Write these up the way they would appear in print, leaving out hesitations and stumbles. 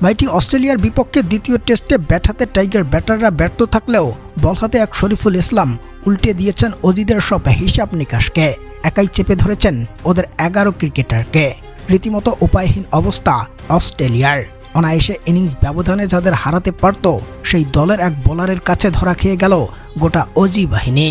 মাইটি অস্ট্রেলিয়ার বিপক্ষে দ্বিতীয় টেস্টে ব্যাট হাতে টাইগার ব্যাটাররা ব্যর্থ থাকলেও বল হাতে এক শরীফুল ইসলাম উল্টে দিয়েছেন অজিদের সব হিসাব নিকাশকে। একাই চেপে ধরেছেন ওদের 11 ক্রিকেটারকে। রীতিমতো উপায়হীন অবস্থা অস্ট্রেলিয়ার। অনায়াসে ইনিংস ব্যবধানে যাদের হারাতে পারত সেই দলের এক বোলারের কাছে ধরা খেয়ে গেল গোটা অজি বাহিনী।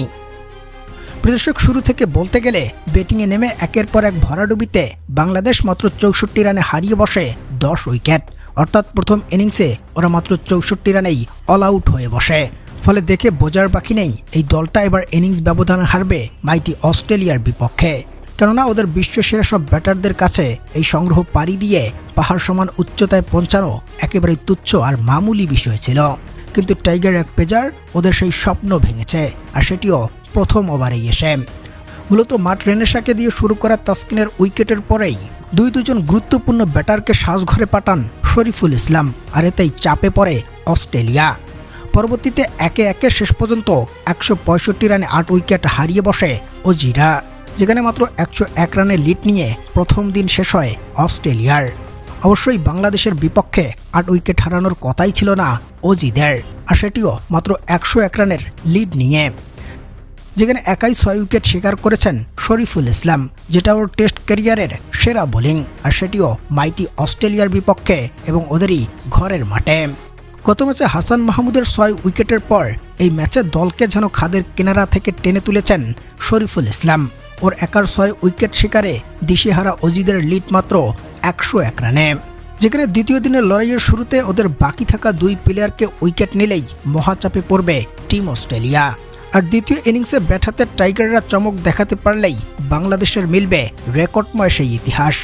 দর্শক, শুরু থেকে বলতে গেলে ব্যাটিংয়ে নেমে একের পর এক ভরাডুবিতে বাংলাদেশ মাত্র 64 রানে হারিয়ে বসে 10 উইকেট। অর্থাৎ প্রথম ইনিংসে ওরা মাত্র 64 রানেই অল আউট হয়ে বসে। ফলে দেখে বোঝার বাকি নেই এই দলটা এবার ইনিংস ব্যবধানে হারবে মাইটি অস্ট্রেলিয়ার বিপক্ষে। কেননা ওদের বিশ্বসেরা সব ব্যাটারদের কাছে এই সংগ্রহ পাড়ি দিয়ে পাহাড় সমান উচ্চতায় পৌঁছানো একেবারেই তুচ্ছ আর মামুলি বিষয় ছিল। কিন্তু টাইগার এক পেজার ওদের সেই স্বপ্ন ভেঙেছে, আর সেটিও প্রথম ওভারেই এসে। মূলত মাঠ রেনেসাকে দিয়ে শুরু করা তাসকিনের উইকেটের পরেই দুজন গুরুত্বপূর্ণ ব্যাটারকে সাজঘরে পাঠান শরীফুল ইসলাম, আর এতেই চাপে পড়ে অস্ট্রেলিয়া। পরবর্তীতে একে একে শেষ পর্যন্ত 165 রানে 8 উইকেট হারিয়ে বসে অজিরা, যেখানে মাত্র 101 রানে লিড নিয়ে প্রথম দিন শেষ হয় অস্ট্রেলিয়ার। অবশ্যই বাংলাদেশের বিপক্ষে 8 উইকেট হারানোর কথাই ছিল না অজিদের, আর সেটিও মাত্র 101 রানের লিড নিয়ে, যেখানে একাই 6 উইকেট শিকার করেছেন শরীফুল ইসলাম, যেটা ওর টেস্ট ক্যারিয়ারের সেরা বোলিং, আর সেটিও মাইটি অস্ট্রেলিয়ার বিপক্ষে এবং ওদেরই ঘরের মাঠে। গত ম্যাচে হাসান মাহমুদের 6 উইকেটের পর এই ম্যাচে দলকে যেন খাদের কিনারা থেকে টেনে তুলেছেন শরীফুল ইসলাম। ওর একার 6 উইকেট শিকারে দিশেহারা অজিদের লিড মাত্র 101 রানে, যেখানে দ্বিতীয় দিনের লড়াইয়ের শুরুতে ওদের বাকি থাকা 2 প্লেয়ারকে উইকেট নিলেই মহাচাপে পড়বে টিম অস্ট্রেলিয়া। আর দ্বিতীয় ইনিংসে ব্যাট হাতে টাইগাররা চমক দেখাতে পারলেই বাংলাদেশের মিলবে রেকর্ডময় সেই ইতিহাস।